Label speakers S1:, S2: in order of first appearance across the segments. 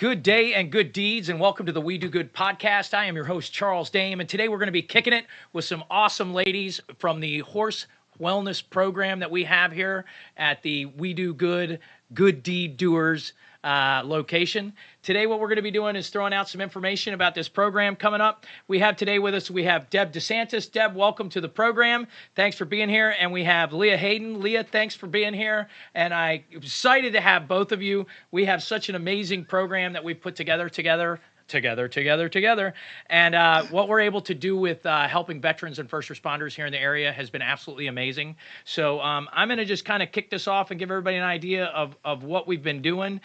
S1: Good day and good deeds, and welcome to the We Do Good podcast. I am your host, Charles Dame, and today we're going to be kicking it with some awesome ladies from the horse wellness program that we have here at the We Do Good Good Deed Doers location. Today, what we're going to be doing is throwing out some information about this program coming up. We have today with us, we have Deb DeSantis. Deb, welcome to the program. Thanks for being here. And we have Leah Hayden. Leah, thanks for being here. And I'm excited to have both of you. We have such an amazing program that we've put together. And what we're able to do with helping veterans and first responders here in the area has been absolutely amazing. So I'm going to just kind of kick this off and give everybody an idea of what we've been doing.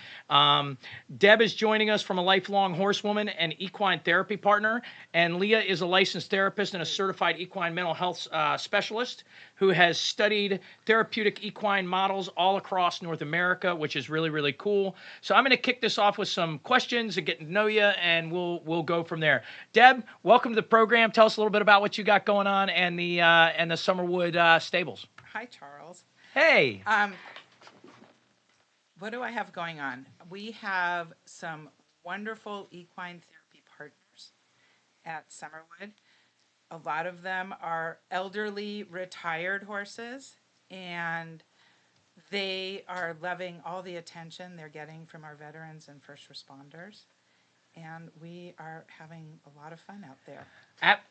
S1: Deb is joining us from a lifelong horsewoman and equine therapy partner, and Leah is a licensed therapist and a certified equine mental health specialist who has studied therapeutic equine models all across North America, which is really, really cool. So I'm going to kick this off with some questions and get to know you, and we'll go from there. Deb, welcome to the program. Tell us a little bit about what you got going on and the Summerwood Stables.
S2: Hi, Charles.
S1: Hey.
S2: What do I have going on? We have some wonderful equine therapy partners at Summerwood. A lot of them are elderly, retired horses, and they are loving all the attention they're getting from our veterans and first responders. And we are having a lot of fun out there.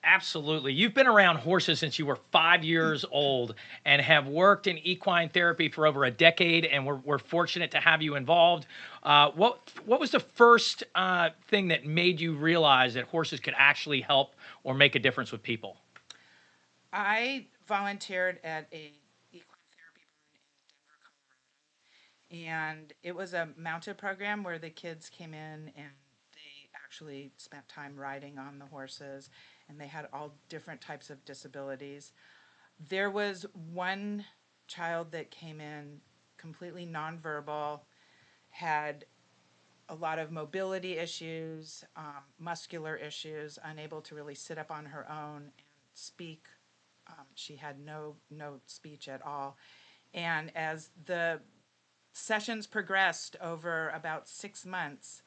S1: Absolutely. You've been around horses since you were 5 years old and have worked in equine therapy for over a decade, and we're fortunate to have you involved. What was the first thing that made you realize that horses could actually help or make a difference with people?
S2: I volunteered at a equine therapy barn in Denver, Colorado, and it was a mounted program where the kids came in and they actually spent time riding on the horses, and they had all different types of disabilities. There was one child that came in completely nonverbal, had a lot of mobility issues, muscular issues, unable to really sit up on her own and speak. She had no speech at all. And as the sessions progressed over about 6 months,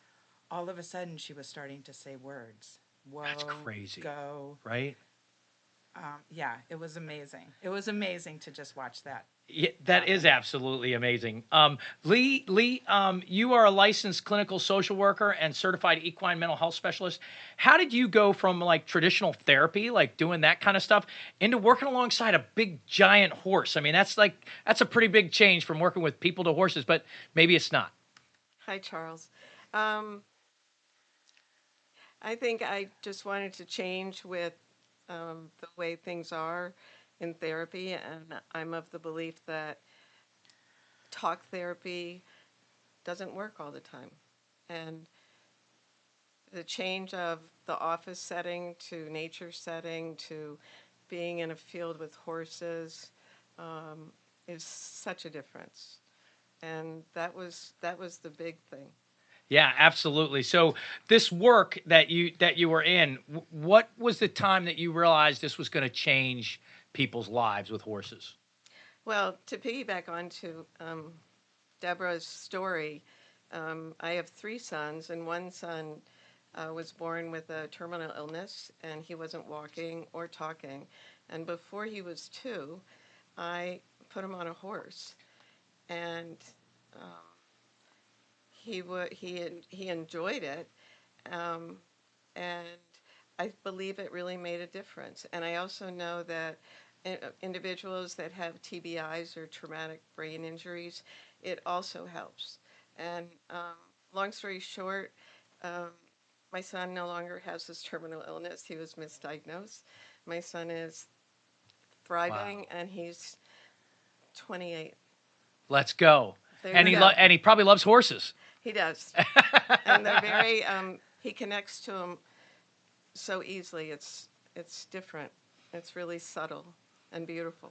S2: all of a sudden she was starting to say words. Whoa,
S1: that's crazy.
S2: Go.
S1: Right?
S2: Yeah, it was amazing. It was amazing to just watch that.
S1: Yeah, that is absolutely amazing. Lee, you are a licensed clinical social worker and certified equine mental health specialist. How did you go from like traditional therapy, like doing that kind of stuff, into working alongside a big giant horse? I mean, that's a pretty big change from working with people to horses, but maybe it's not.
S3: Hi, Charles. I think I just wanted to change with the way things are in therapy, and I'm of the belief that talk therapy doesn't work all the time. And the change of the office setting to nature setting to being in a field with horses is such a difference. And that was the big thing.
S1: Yeah, absolutely. So this work that you were in, what was the time that you realized this was going to change people's lives with horses?
S3: Well, to piggyback onto Deborah's story, I have 3 sons, and one son was born with a terminal illness, and he wasn't walking or talking. And before he was 2, I put him on a horse, and he enjoyed it, and I believe it really made a difference. And I also know that individuals that have TBIs or traumatic brain injuries, it also helps. And long story short, my son no longer has this terminal illness. He was misdiagnosed. My son is thriving, wow. And he's 28.
S1: Let's go. And he probably loves horses.
S3: He does. And they're very, he connects to them so easily. It's different. It's really subtle and beautiful.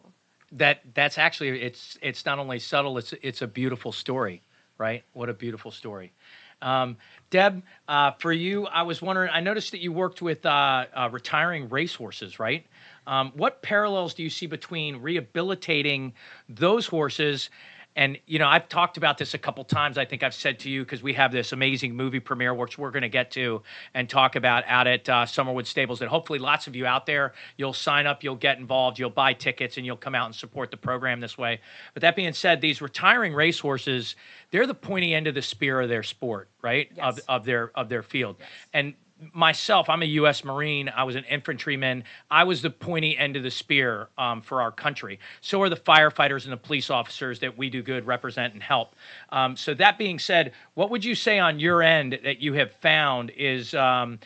S1: That's actually, it's not only subtle, it's a beautiful story, right? What a beautiful story. Deb, for you, I was wondering, I noticed that you worked with retiring racehorses, right? What parallels do you see between rehabilitating those horses And, I've talked about this a couple times. I think I've said to you, because we have this amazing movie premiere, which we're going to get to and talk about out at Summerwood Stables. And hopefully, lots of you out there, you'll sign up, you'll get involved, you'll buy tickets, and you'll come out and support the program this way. But that being said, these retiring racehorses, they're the pointy end of the spear of their sport, right?
S2: Yes.
S1: Of their field.
S2: Yes.
S1: And myself, I'm a U.S. Marine. I was an infantryman. I was the pointy end of the spear for our country. So are the firefighters and the police officers that we do good, represent, and help. So that being said, what would you say on your end that you have found is some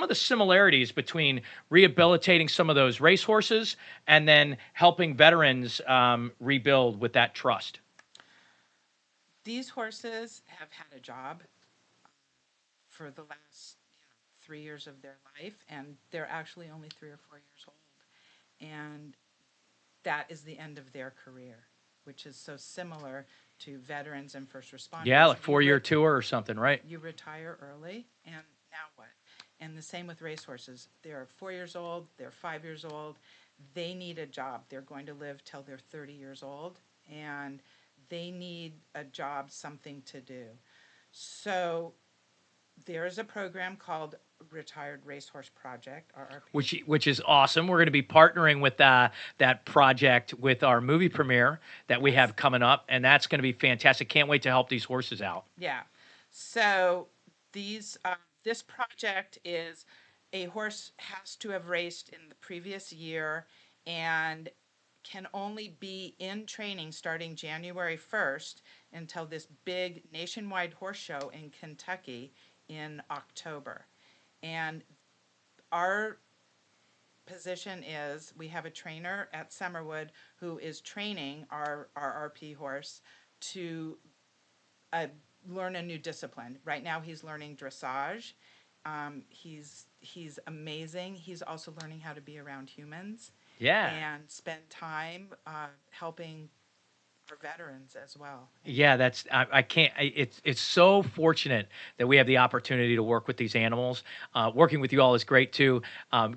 S1: of the similarities between rehabilitating some of those racehorses and then helping veterans rebuild with that trust?
S2: These horses have had a job for the last 3 years of their life, and they're actually only 3 or 4 years old. And that is the end of their career, which is so similar to veterans and first responders.
S1: Yeah, like 4-year tour or something, right?
S2: You retire early, and now what? And the same with racehorses. They're 4 years old, they're 5 years old. They need a job. They're going to live till they're 30 years old, and they need a job, something to do. So there is a program called Retired Racehorse Project, RRP.
S1: Which is awesome. We're going to be partnering with that project with our movie premiere that we have coming up, and that's going to be fantastic. Can't wait to help these horses out.
S2: Yeah. So this project is a horse has to have raced in the previous year and can only be in training starting January 1st until this big nationwide horse show in Kentucky in October. And our position is we have a trainer at Summerwood who is training our RP horse to learn a new discipline. Right now he's learning dressage. He's amazing. He's also learning how to be around humans.
S1: Yeah.
S2: And spend time helping our veterans as well.
S1: Yeah, I can't. It's so fortunate that we have the opportunity to work with these animals. Working with you all is great too.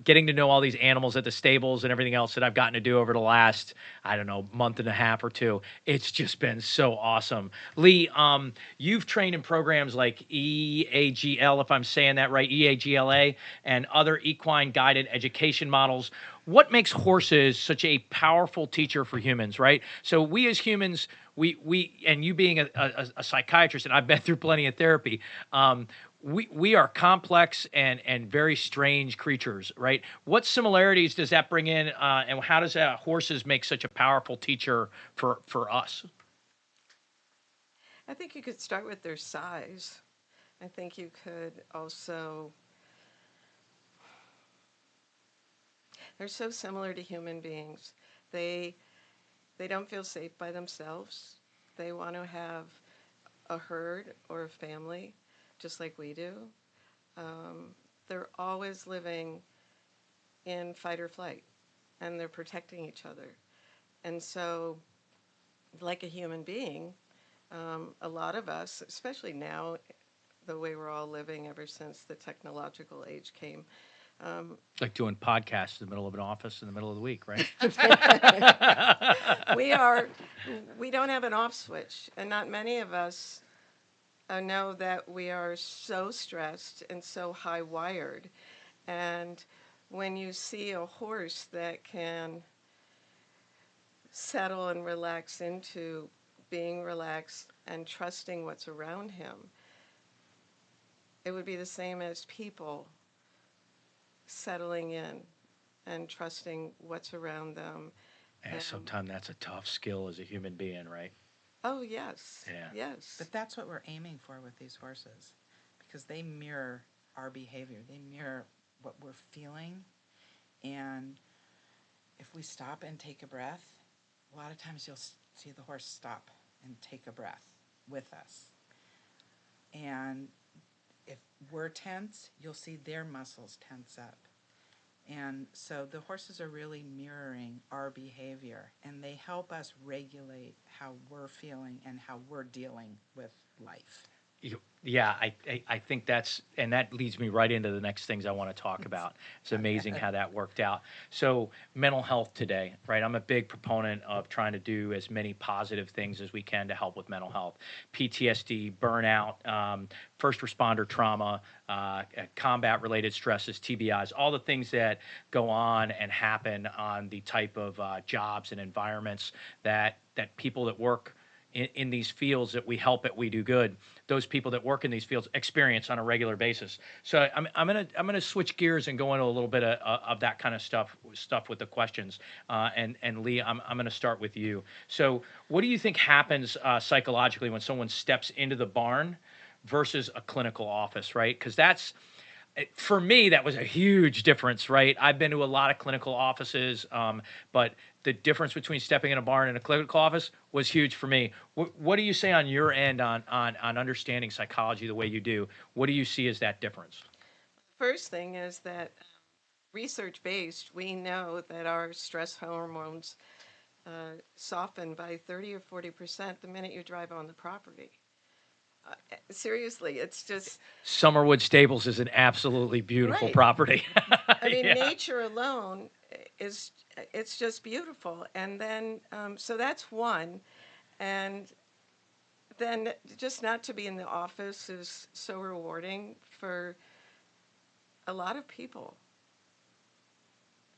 S1: Getting to know all these animals at the stables and everything else that I've gotten to do over the last, I don't know, month and a half or two. It's just been so awesome. Lee, you've trained in programs like EAGL, if I'm saying that right, EAGLA, and other equine guided education models. What makes horses such a powerful teacher for humans, right? So we as humans, we and you being a psychiatrist, and I've been through plenty of therapy, we are complex and very strange creatures, right? What similarities does that bring in, and how does horses make such a powerful teacher for us?
S3: I think you could start with their size. I think you could also, they're so similar to human beings. They don't feel safe by themselves. They want to have a herd or a family, just like we do. They're always living in fight or flight, and they're protecting each other. And so, like a human being, a lot of us, especially now, the way we're all living ever since the technological age came,
S1: Like doing podcasts in the middle of an office in the middle of the week, right?
S3: we don't have an off switch, and not many of us know that we are so stressed and so high wired. And when you see a horse that can settle and relax into being relaxed and trusting what's around him, it would be the same as people settling in and trusting what's around them.
S1: Yeah, sometimes that's a tough skill as a human being, right?
S3: Oh, yes.
S1: Yeah.
S3: Yes.
S2: But that's what we're aiming for with these horses, because they mirror our behavior. They mirror what we're feeling. And if we stop and take a breath, a lot of times you'll see the horse stop and take a breath with us. And if we're tense, you'll see their muscles tense up. And so the horses are really mirroring our behavior, and they help us regulate how we're feeling and how we're dealing with life.
S1: Yeah, I think and that leads me right into the next things I want to talk about. It's amazing how that worked out. So, mental health today, right? I'm a big proponent of trying to do as many positive things as we can to help with mental health. PTSD, burnout, first responder trauma, combat related stresses, TBIs, all the things that go on and happen on the type of jobs and environments that people that work in these fields that we help at We Do Good, those people that work in these fields experience on a regular basis. So I'm gonna switch gears and go into a little bit of that kind of stuff with the questions. And Lee, I'm gonna start with you. So what do you think happens psychologically when someone steps into the barn versus a clinical office, right? Because for me, that was a huge difference, right? I've been to a lot of clinical offices, but the difference between stepping in a barn and a clinical office was huge for me. What do you say on your end on understanding psychology the way you do? What do you see as that difference?
S3: First thing is that research based, we know that our stress hormones soften by 30 or 40% the minute you drive on the property. Seriously, it's just
S1: Summerwood Stables is an absolutely beautiful
S3: right.
S1: property.
S3: I mean,
S1: Yeah.
S3: nature alone is it's just beautiful. And then so that's one. And then just not to be in the office is so rewarding for a lot of people.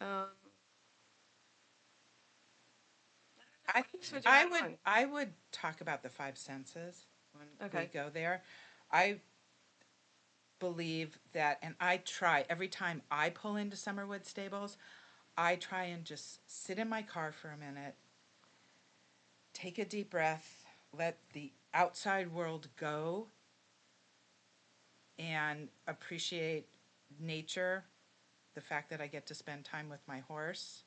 S3: Um,
S2: I
S3: what would you
S2: I
S3: add
S2: would
S3: on?
S2: I would talk about the five senses when we
S3: Okay.
S2: go there. I believe that, and I try every time I pull into Summerwood Stables, I try and just sit in my car for a minute, take a deep breath, let the outside world go, and appreciate nature, the fact that I get to spend time with my horse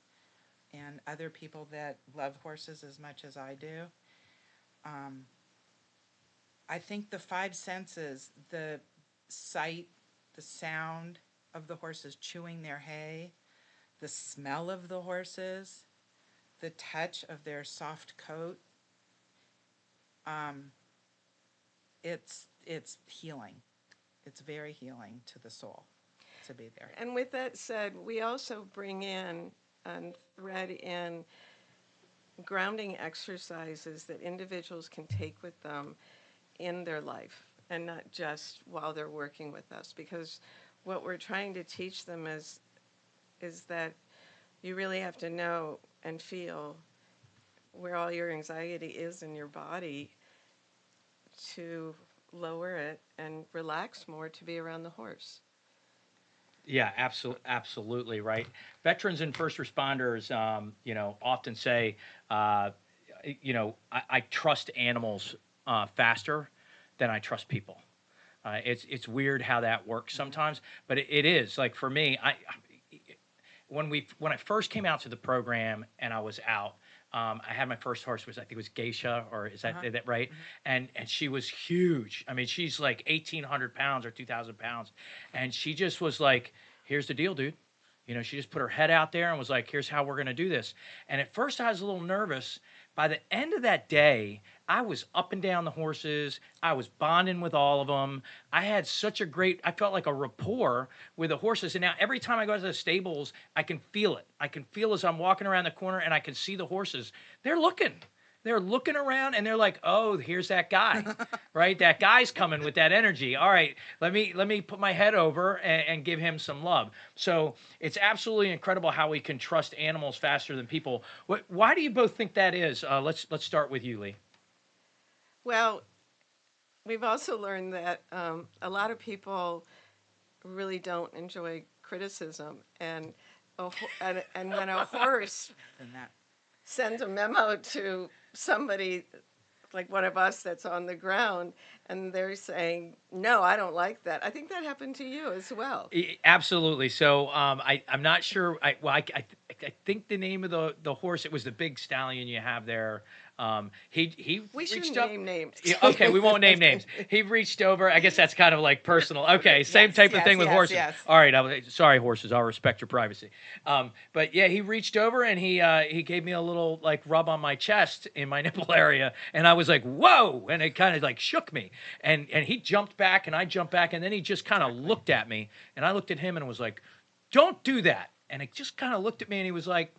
S2: and other people that love horses as much as I do. Um, I think the five senses, the sight, the sound of the horses chewing their hay, the smell of the horses, the touch of their soft coat, um, it's healing. It's very healing to the soul to be there.
S3: And with that said, we also bring in and thread in grounding exercises that individuals can take with them in their life and not just while they're working with us, because what we're trying to teach them is that you really have to know and feel where all your anxiety is in your body to lower it and relax more to be around the horse.
S1: Yeah, absolutely right. Veterans and first responders, often say, uh, I trust animals faster than I trust people. It's weird how that works
S2: Mm-hmm.
S1: sometimes, but it is like for me. When I first came out to the program and I was out, I had my first horse was I think it was Geisha or
S2: Uh-huh.
S1: is that right?
S2: Mm-hmm.
S1: And she was huge. I mean, she's like 1,800 pounds or 2,000 pounds, and she just was like, "Here's the deal, dude." She just put her head out there and was like, "Here's how we're gonna do this." And at first, I was a little nervous. By the end of that day, I was up and down the horses. I was bonding with all of them. I felt like a rapport with the horses. And now every time I go to the stables, I can feel it. I can feel as I'm walking around the corner and I can see the horses. They're looking. They're looking around and they're like, "Oh, here's that guy." Right? That guy's coming with that energy. All right, let me put my head over and give him some love. So it's absolutely incredible how we can trust animals faster than people. Why do you both think that is? Let's start with you, Lee.
S3: Well, we've also learned that a lot of people really don't enjoy criticism, and and when a horse
S2: And that.
S3: sends a memo to somebody like one of us that's on the ground, and they're saying, "No, I don't like that." I think that happened to you as well.
S1: Absolutely. So I'm not sure. I think the name of the horse. It was the big stallion you have there. He
S3: We
S1: reached
S3: shouldn't
S1: up.
S3: name names.
S1: Yeah, okay, we won't name names. He reached over. I guess that's kind of like personal. Okay, same
S2: Yes,
S1: type of
S2: yes,
S1: thing with
S2: yes,
S1: horses.
S2: yes.
S1: All right, sorry, horses. I'll respect your privacy. But yeah, he reached over and he gave me a little like rub on my chest in my nipple area, and I was like, whoa, and it kind of like shook me. And he jumped back, and I jumped back, and then he just kind of looked at me, and I looked at him, and was like, don't do that. And he just kind of looked at me, and he was like,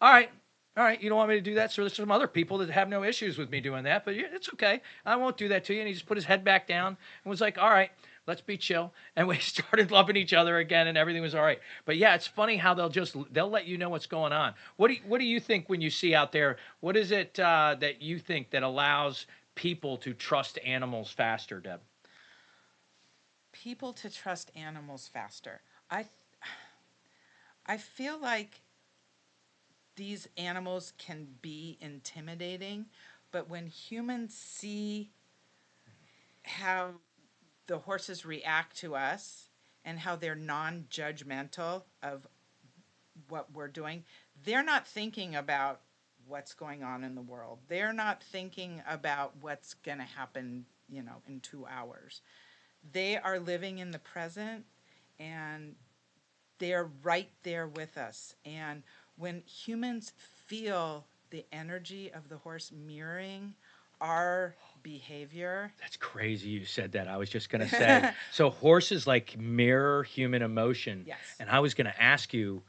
S1: all right. All right, you don't want me to do that? So there's some other people that have no issues with me doing that, but yeah, it's okay. I won't do that to you. And he just put his head back down and was like, all right, let's be chill. And we started loving each other again, and everything was all right. But yeah, it's funny how they'll let you know what's going on. What do you think when you see out there? What is it that you think that allows people to trust animals faster, Deb?
S2: People to trust animals faster. I I feel like these animals can be intimidating, but when humans see how the horses react to us and how they're non-judgmental of what we're doing, they're not thinking about what's going on in the world. They're not thinking about what's going to happen, in 2 hours. They are living in the present, and they're right there with us. And when humans feel the energy of the horse mirroring our behavior.
S1: That's crazy you said that. I was just going to say, so horses like mirror human emotion.
S2: Yes.
S1: And I was going to ask you,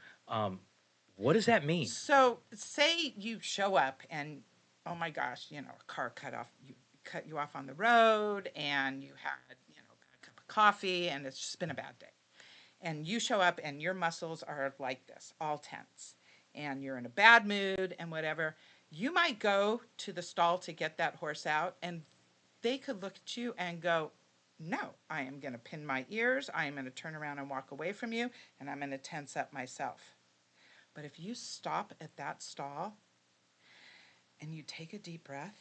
S1: what does that mean?
S2: So say you show up and, oh my gosh, a car cut you off on the road, and you had, a cup of coffee, and it's just been a bad day. And you show up and your muscles are like this, all tense, and you're in a bad mood and whatever. You might go to the stall to get that horse out, and they could look at you and go, no, I am going to pin my ears. I am going to turn around and walk away from you, and I'm going to tense up myself. But if you stop at that stall and you take a deep breath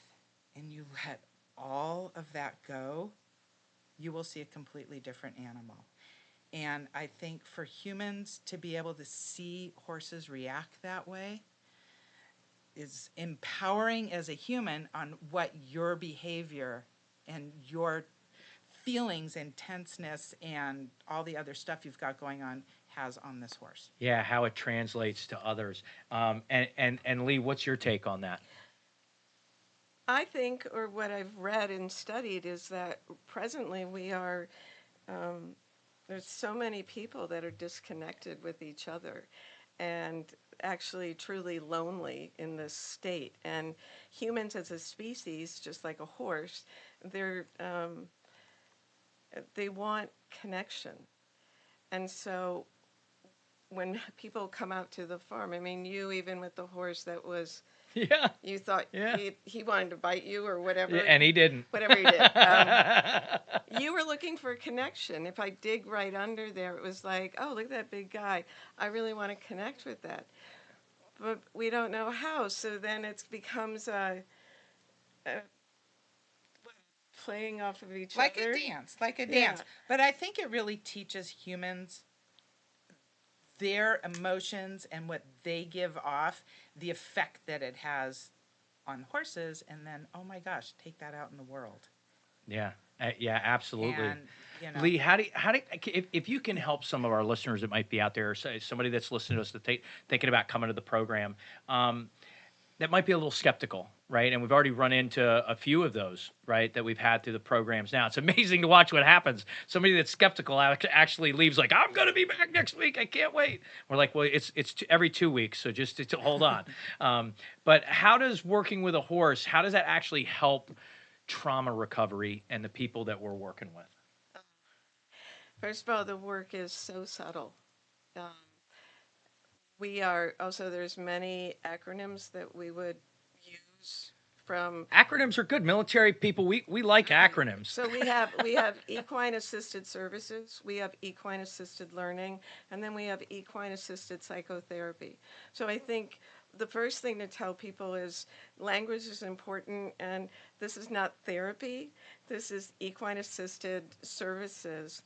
S2: and you let all of that go, you will see a completely different animal. And I think for humans to be able to see horses react that way is empowering as a human on what your behavior and your feelings and tenseness and all the other stuff you've got going on has on this horse.
S1: Yeah, how it translates to others. And Lee, what's your take on that?
S3: I think, or what I've read and studied, is that presently um, there's so many people that are disconnected with each other and actually truly lonely in this state. And humans as a species, just like a horse, they're, they want connection. And so when people come out to the farm, I mean, you even with the horse that was,
S1: Yeah,
S3: you thought
S1: yeah.
S3: he wanted to bite you or whatever.
S1: Yeah, and he didn't.
S3: Whatever he did. You were looking for a connection. If I dig right under there, it was like, oh, look at that big guy. I really want to connect with that. But we don't know how. So then it becomes a playing off of each
S2: Like
S3: other.
S2: a dance, like a
S3: Yeah.
S2: dance. But I think it really teaches humans their emotions and what they give off, the effect that it has on horses, and then, oh my gosh, take that out in the world.
S1: Yeah, yeah, absolutely.
S2: And,
S1: Lee, if you can help some of our listeners that might be out there, or say somebody that's listening to us that thinking about coming to the program, that might be a little skeptical, right? And we've already run into a few of those, right, that we've had through the programs. Now it's amazing to watch what happens. Somebody that's skeptical actually leaves like, I'm going to be back next week. I can't wait. We're like, well, it's every 2 weeks, so just to hold on. But how does working with a horse? How does that actually help trauma recovery and the people that we're working with?
S3: First of all, the work is so subtle. Um, we are also, there's many acronyms that we would use from.
S1: Acronyms are good. Military people, we like acronyms.
S3: So we have equine assisted services, we have equine assisted learning, and then we have equine assisted psychotherapy. So I think the first thing to tell people is language is important, and this is not therapy. This is equine assisted services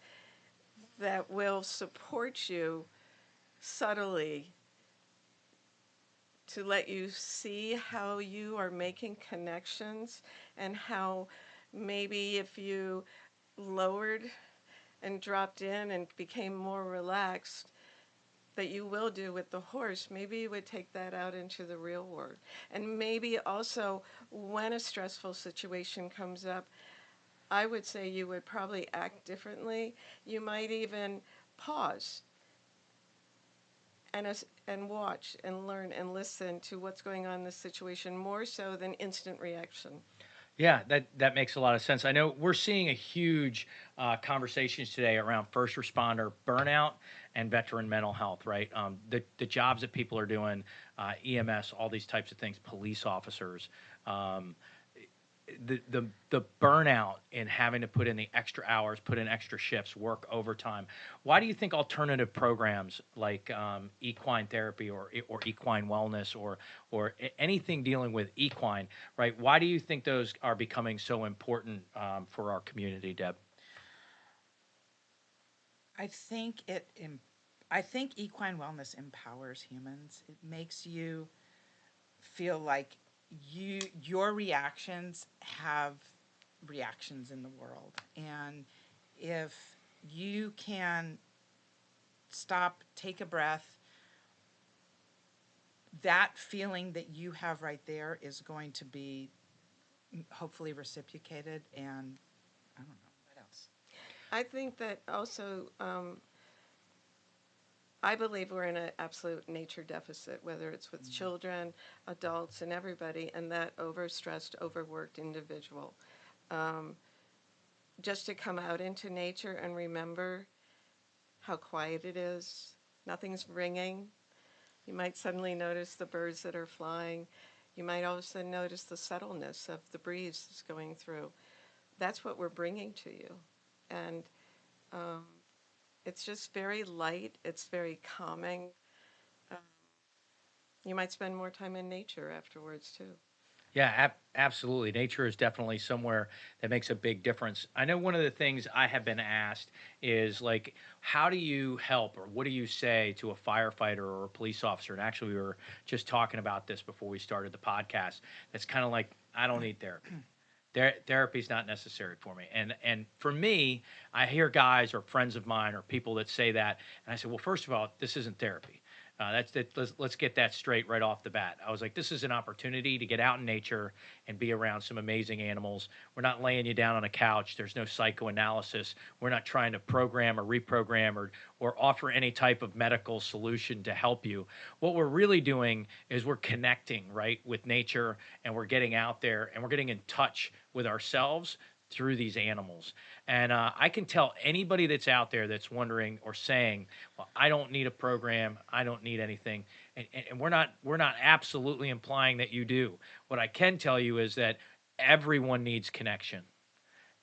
S3: that will support you subtly to let you see how you are making connections and how maybe if you lowered and dropped in and became more relaxed, that you will do with the horse, maybe you would take that out into the real world. And maybe also when a stressful situation comes up, I would say you would probably act differently. You might even pause and watch and learn and listen to what's going on in the situation more so than instant reaction.
S1: Yeah, that makes a lot of sense. I know we're seeing a huge conversations today around first responder burnout and veteran mental health, right? The jobs that people are doing, EMS, all these types of things, police officers, um, the burnout in having to put in the extra hours, put in extra shifts, work overtime. Why do you think alternative programs like equine therapy or equine wellness or anything dealing with equine, right? Why do you think those are becoming so important for our community, Deb?
S2: I think I think equine wellness empowers humans. It makes you feel like your reactions have reactions in the world. And if you can stop, take a breath, that feeling that you have right there is going to be hopefully reciprocated. And I don't know what else.
S3: I think that also, I believe we're in an absolute nature deficit, whether it's with children, adults, and everybody, and that overstressed, overworked individual. Um, just to come out into nature and remember how quiet it is. Nothing's ringing. You might suddenly notice the birds that are flying. You might all of a sudden notice the subtleness of the breeze that's going through. That's what we're bringing to you. And um, it's just very light. It's very calming. Um, you might spend more time in nature afterwards, too.
S1: Yeah, absolutely. Nature is definitely somewhere that makes a big difference. I know one of the things I have been asked is like, how do you help or what do you say to a firefighter or a police officer? And actually, we were just talking about this before we started the podcast. That's kind of like, I don't need therapy. Therapy is not necessary for me. And for me, I hear guys or friends of mine or people that say that, and I say, well, first of all, this isn't therapy. That's that. Let's get that straight right off the bat. I was like, this is an opportunity to get out in nature and be around some amazing animals. We're not laying you down on a couch. There's no psychoanalysis. We're not trying to program or reprogram or offer any type of medical solution to help you. What we're really doing is we're connecting right with nature, and we're getting out there and we're getting in touch with ourselves through these animals. And I can tell anybody that's out there that's wondering or saying, "Well, I don't need a program. I don't need anything," and we're not absolutely implying that you do. What I can tell you is that everyone needs connection.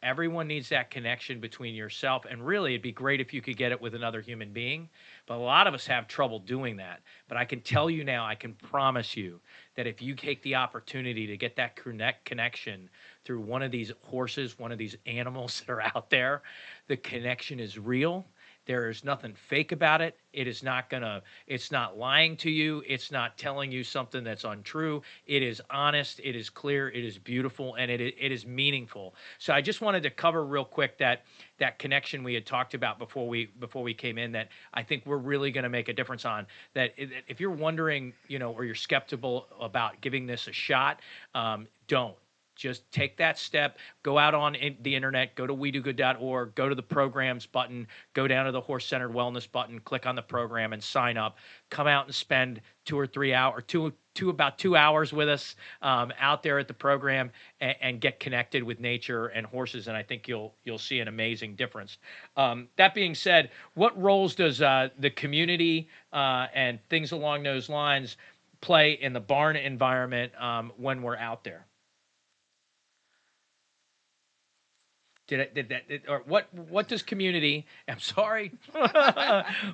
S1: Everyone needs that connection between yourself, and really, it'd be great if you could get it with another human being. But a lot of us have trouble doing that. But I can tell you now, I can promise you that if you take the opportunity to get that connection through one of these horses, one of these animals that are out there, the connection is real. There is nothing fake about it. It's not lying to you. It's not telling you something that's untrue. It is honest. It is clear. It is beautiful, and it is meaningful. So I just wanted to cover real quick that connection we had talked about before we came in, that I think we're really going to make a difference on. That if you're wondering, or you're skeptical about giving this a shot, don't. Just take that step, go out on the internet, go to wedogood.org, go to the programs button, go down to the horse centered wellness button, click on the program and sign up. Come out and spend 2 or 3 hours, about 2 hours with us out there at the program, and get connected with nature and horses. And I think you'll see an amazing difference. That being said, what roles does the community and things along those lines play in the barn environment when we're out there? Or what does community, I'm sorry,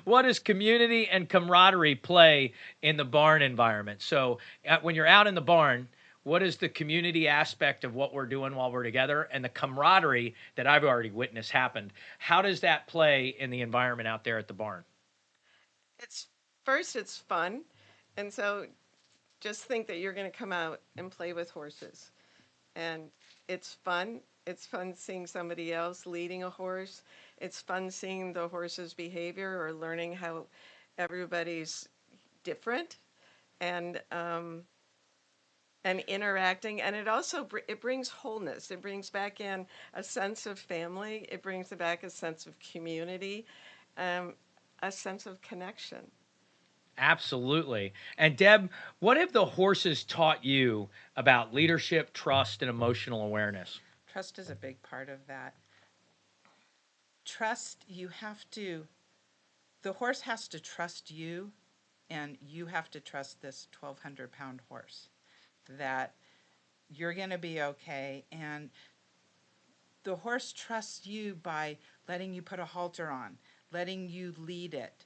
S1: what does community and camaraderie play in the barn environment? So when you're out in the barn, what is the community aspect of what we're doing while we're together, and the camaraderie that I've already witnessed happened? How does that play in the environment out there at the barn?
S3: It's first, it's fun. And so just think that you're going to come out and play with horses. And it's fun. It's fun seeing somebody else leading a horse. It's fun seeing the horse's behavior or learning how everybody's different and interacting. And it also it brings wholeness. It brings back in a sense of family. It brings back a sense of community, um, a sense of connection.
S1: Absolutely. And Deb, what have the horses taught you about leadership, trust, and emotional awareness?
S2: Trust is a big part of that. Trust, the horse has to trust you, and you have to trust this 1,200-pound horse that you're going to be okay. And the horse trusts you by letting you put a halter on, letting you lead it,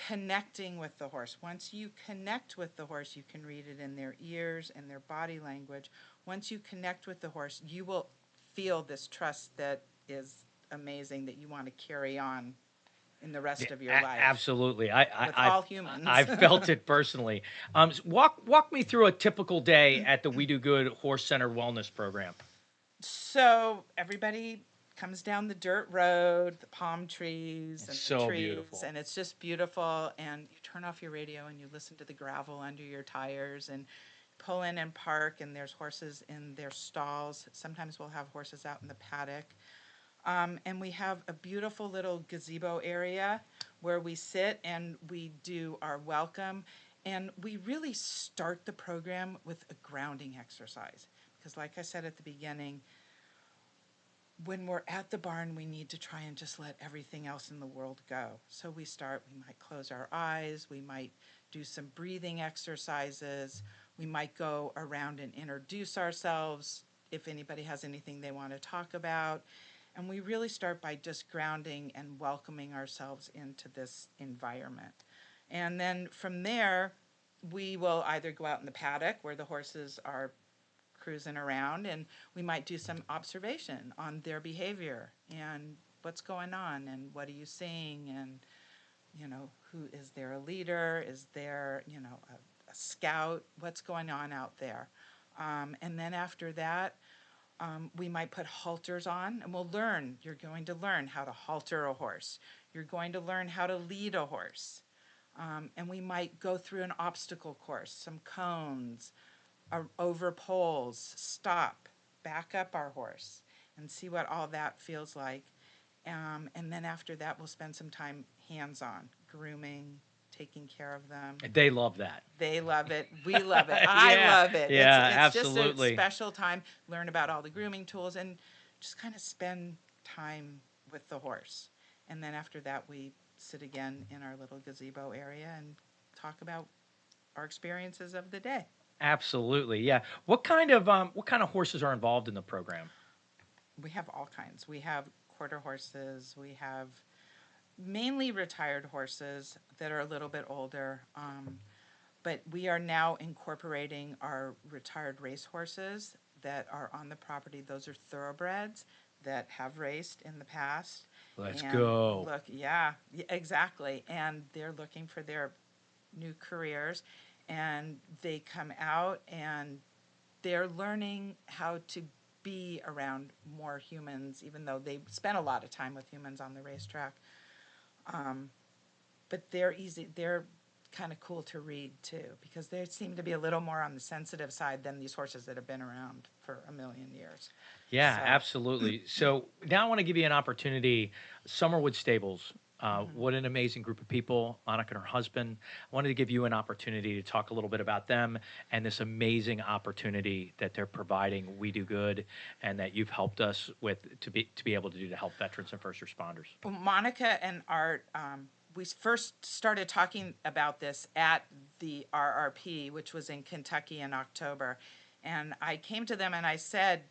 S2: connecting with the horse. Once you connect with the horse, you can read it in their ears and their body language. Once you connect with the horse, you will feel this trust that is amazing, that you want to carry on in the rest of your life
S1: Absolutely.
S2: with all humans.
S1: I've felt it personally. Walk me through a typical day at the We Do Good Horse Center Wellness Program.
S2: So everybody comes down the dirt road, the palm trees and
S1: It's
S2: the
S1: so
S2: trees,
S1: beautiful.
S2: and it's just beautiful. And you turn off your radio and you listen to the gravel under your tires and pull in and park. And there's horses in their stalls. Sometimes we'll have horses out in the paddock. And we have a beautiful little gazebo area where we sit and we do our welcome. And we really start the program with a grounding exercise. Because, like I said at the beginning, when we're at the barn, we need to try and just let everything else in the world go. So we might close our eyes, we might do some breathing exercises, we might go around and introduce ourselves if anybody has anything they want to talk about. And we really start by just grounding and welcoming ourselves into this environment. And then from there, we will either go out in the paddock where the horses are cruising around, and we might do some observation on their behavior and what's going on and what are you seeing, and who is there, a leader, is there a scout, what's going on out there. And then after that, we might put halters on, and you're going to learn how to halter a horse, you're going to learn how to lead a horse. And we might go through an obstacle course, some cones, over poles, stop, back up our horse, and see what all that feels like. And then after that, we'll spend some time hands-on, grooming, taking care of them.
S1: They love that.
S2: They love it. We love it.
S1: Yeah,
S2: I love it.
S1: yeah,
S2: it's just a
S1: absolutely.
S2: special time. Learn about all the grooming tools and just kind of spend time with the horse. And then after that, we sit again in our little gazebo area and talk about our experiences of the day.
S1: Absolutely. Yeah. What kind of horses are involved in the program?
S2: We have all kinds. We have quarter horses. We have mainly retired horses that are a little bit older. But we are now incorporating our retired racehorses that are on the property. Those are thoroughbreds that have raced in the past.
S1: Let's
S2: And
S1: go.
S2: Look, yeah, exactly. And they're looking for their new careers. And they come out and they're learning how to be around more humans, even though they spent a lot of time with humans on the racetrack. But they're easy. They're kind of cool to read too, because they seem to be a little more on the sensitive side than these horses that have been around for a million years.
S1: Yeah,
S2: So-
S1: absolutely. So now I want to give you an opportunity. Summerwood Stables.
S2: Mm-hmm.
S1: What an amazing group of people, Monica and her husband. I wanted to give you an opportunity to talk a little bit about them and this amazing opportunity that they're providing. We Do Good, and that you've helped us with to be able to do to help veterans and first responders.
S2: Well, Monica and Art, we first started talking about this at the RRP, which was in Kentucky in October. And I came to them and I said,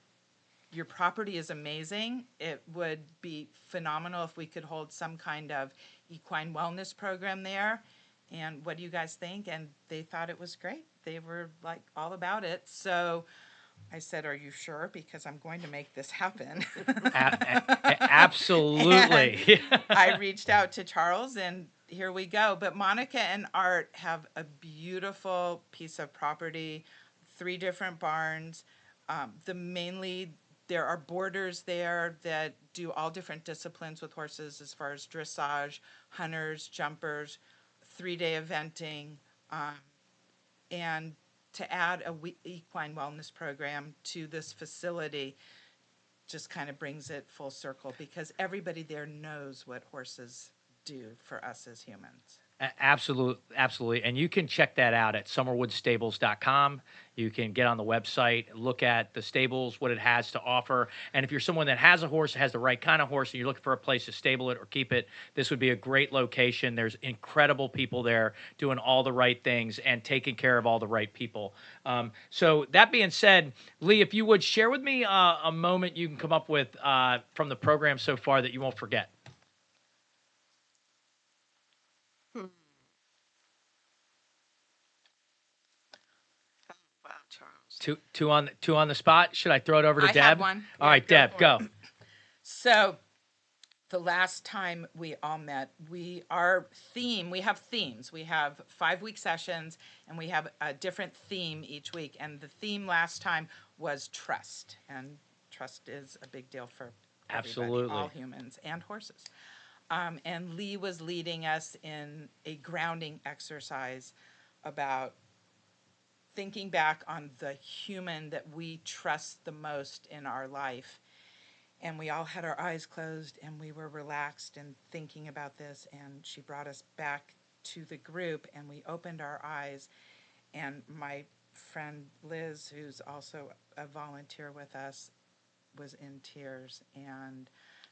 S2: your property is amazing. It would be phenomenal if we could hold some kind of equine wellness program there. And what do you guys think? And they thought it was great. They were like all about it. So I said, are you sure? Because I'm going to make this happen.
S1: Absolutely.
S2: I reached out to Charles, and here we go. But Monica and Art have a beautiful piece of property, 3 different barns. Mainly there are boarders there that do all different disciplines with horses as far as dressage, hunters, jumpers, 3-day eventing, um, and to add a equine wellness program to this facility just kind of brings it full circle because everybody there knows what horses do for us as humans.
S1: Absolutely, absolutely. And you can check that out at summerwoodstables.com. You can get on the website, look at the stables, what it has to offer. And if you're someone that has a horse, has the right kind of horse, and you're looking for a place to stable it or keep it, this would be a great location. There's incredible people there doing all the right things and taking care of all the right people. So that being said, Lee, if you would share with me a moment you can come up with from the program so far that you won't forget.
S3: Hmm. Oh, wow, Charles.
S1: Two on the spot. Should I throw it over to
S2: I
S1: Deb?
S2: have one.
S1: All
S2: Yeah,
S1: right,
S2: go
S1: Deb,
S2: for
S1: go.
S2: it. So the last time we all met, we have themes. We have 5-week sessions and we have a different theme each week. And the theme last time was trust. And trust is a big deal for everybody, all
S1: Absolutely.
S2: humans and horses. And Lee was leading us in a grounding exercise about thinking back on the human that we trust the most in our life. And we all had our eyes closed and we were relaxed and thinking about this. And she brought us back to the group and we opened our eyes. And my friend Liz, who's also a volunteer with us, was in tears. And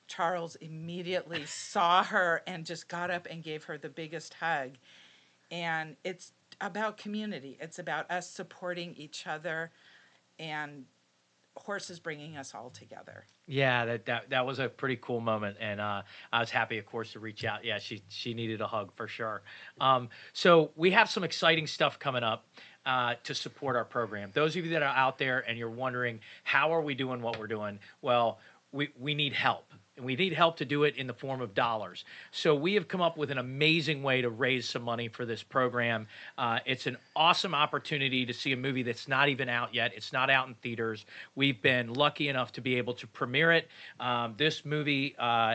S2: Charles immediately saw her and just got up and gave her the biggest hug. And it's about community, it's about us supporting each other and horses bringing us all together.
S1: Yeah, that was a pretty cool moment, and I was happy, of course, to reach out. Yeah, she needed a hug for sure. So we have some exciting stuff coming up to support our program. Those of you that are out there and you're wondering how are we doing what we're doing, well, we need help. And we need help to do it in the form of dollars. So we have come up with an amazing way to raise some money for this program. It's an awesome opportunity to see a movie that's not even out yet. It's not out in theaters. We've been lucky enough to be able to premiere it. This movie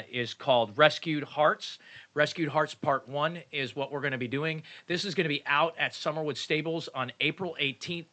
S1: is called Rescued Hearts. Rescued Hearts Part 1 is what we're going to be doing. This is going to be out at Summerwood Stables on April 18th.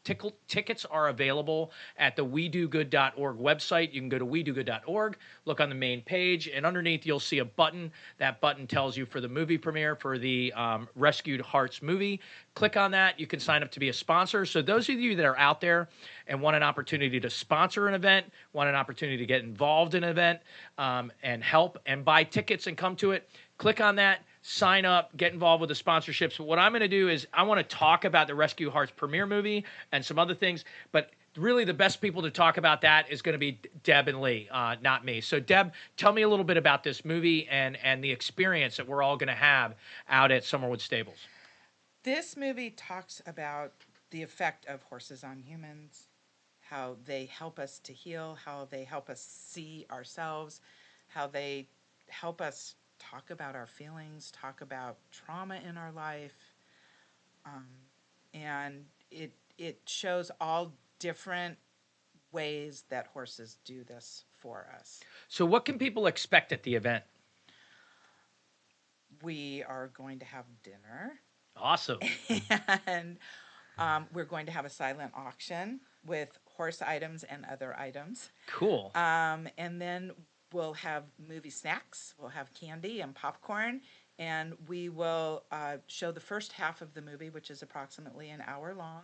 S1: Tickets are available at the WeDoGood.org website. You can go to WeDoGood.org, look on the main page, and underneath you'll see a button. That button tells you for the movie premiere for the Rescued Hearts movie. Click on that. You can sign up to be a sponsor. So those of you that are out there and want an opportunity to sponsor an event, want an opportunity to get involved in an event and help and buy tickets and come to it, click on that, sign up, get involved with the sponsorships. What I'm going to do is I want to talk about the Rescue Hearts premiere movie and some other things, but really the best people to talk about that is going to be Deb and Lee, not me. So Deb, tell me a little bit about this movie and the experience that we're all going to have out at Summerwood Stables.
S2: This movie talks about the effect of horses on humans, how they help us to heal, how they help us see ourselves, how they help us talk about our feelings, talk about trauma in our life. Um, and it shows all different ways that horses do this for us.
S1: So what can people expect at the event?
S2: We are going to have dinner.
S1: Awesome.
S2: And we're going to have a silent auction with horse items and other items.
S1: Cool.
S2: And then we'll have movie snacks. We'll have candy and popcorn. And we will show the first half of the movie, which is approximately an hour long.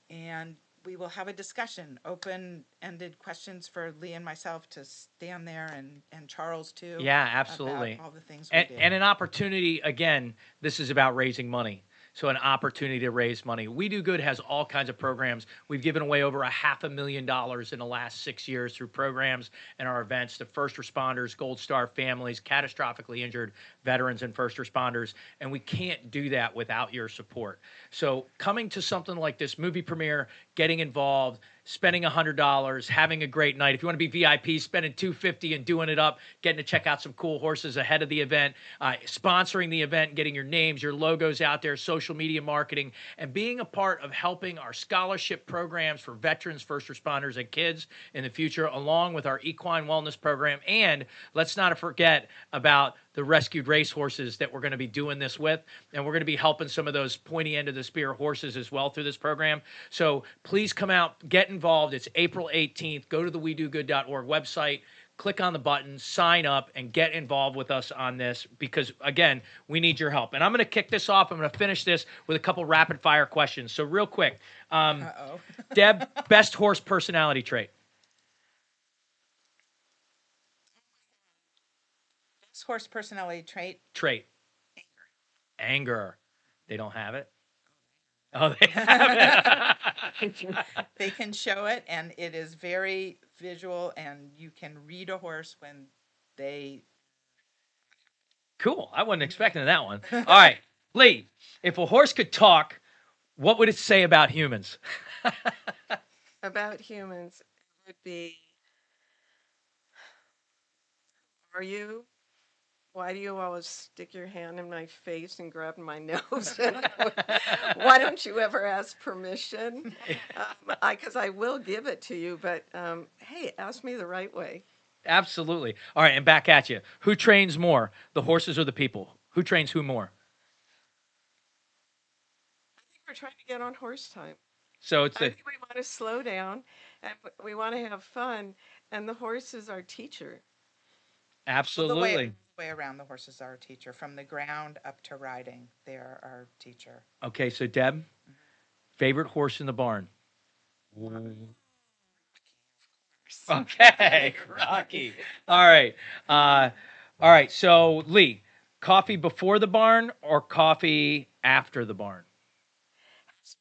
S2: And we will have a discussion, open-ended questions for Lee and myself to stand there and Charles too.
S1: Yeah, absolutely.
S2: About all the things we do.
S1: And an opportunity, again, this is about raising money. So an opportunity to raise money. We Do Good has all kinds of programs. We've given away over $500,000 in the last 6 years through programs and our events to first responders, Gold Star families, catastrophically injured veterans and first responders. And we can't do that without your support. So coming to something like this movie premiere, getting involved, spending $100, having a great night. If you want to be VIP, spending $250 and doing it up, getting to check out some cool horses ahead of the event, sponsoring the event, getting your names, your logos out there, social media marketing, and being a part of helping our scholarship programs for veterans, first responders, and kids in the future, along with our equine wellness program. And let's not forget about the rescued racehorses that we're going to be doing this with. And we're going to be helping some of those pointy end of the spear horses as well through this program. So please come out, get involved. It's April 18th. Go to the WeDoGood.org website, click on the button, sign up, and get involved with us on this because, again, we need your help. And I'm going to kick this off. I'm going to finish this with a couple rapid fire questions. So real quick, Deb, best horse personality trait?
S2: Horse personality trait.
S1: Trait. Anger. They don't have it? Oh, they have it.
S2: They can show it, and it is very visual, and you can read a horse when they...
S1: Cool. I wasn't expecting that one. All right. Lee, if a horse could talk, what would it say about humans?
S3: About humans, it would be, are you? Why do you always stick your hand in my face and grab my nose? Why don't you ever ask permission? Because I will give it to you, but hey, ask me the right way.
S1: Absolutely. All right, and back at you. Who trains more, the horses or the people? Who trains who more?
S3: I think we're trying to get on horse time.
S1: So it's
S3: I think we want to slow down, and we want to have fun, and the horse is our teacher.
S1: absolutely.
S2: The way around, the horses are our teacher. From the ground up to riding, they are our teacher.
S1: Okay, so Deb, favorite horse in the barn? Okay, Rocky. All right. All right, so Lee, coffee before the barn or coffee after the barn?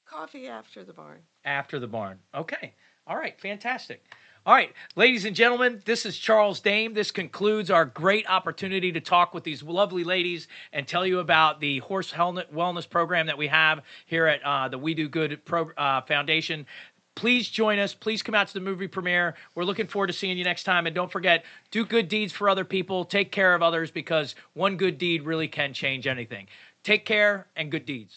S3: Coffee after the barn.
S1: After the barn. Okay. All right, fantastic. All right, ladies and gentlemen, this is Charles Dame. This concludes our great opportunity to talk with these lovely ladies and tell you about the horse wellness program that we have here at the We Do Good Foundation. Please join us. Please come out to the movie premiere. We're looking forward to seeing you next time. And don't forget, do good deeds for other people. Take care of others because one good deed really can change anything. Take care and good deeds.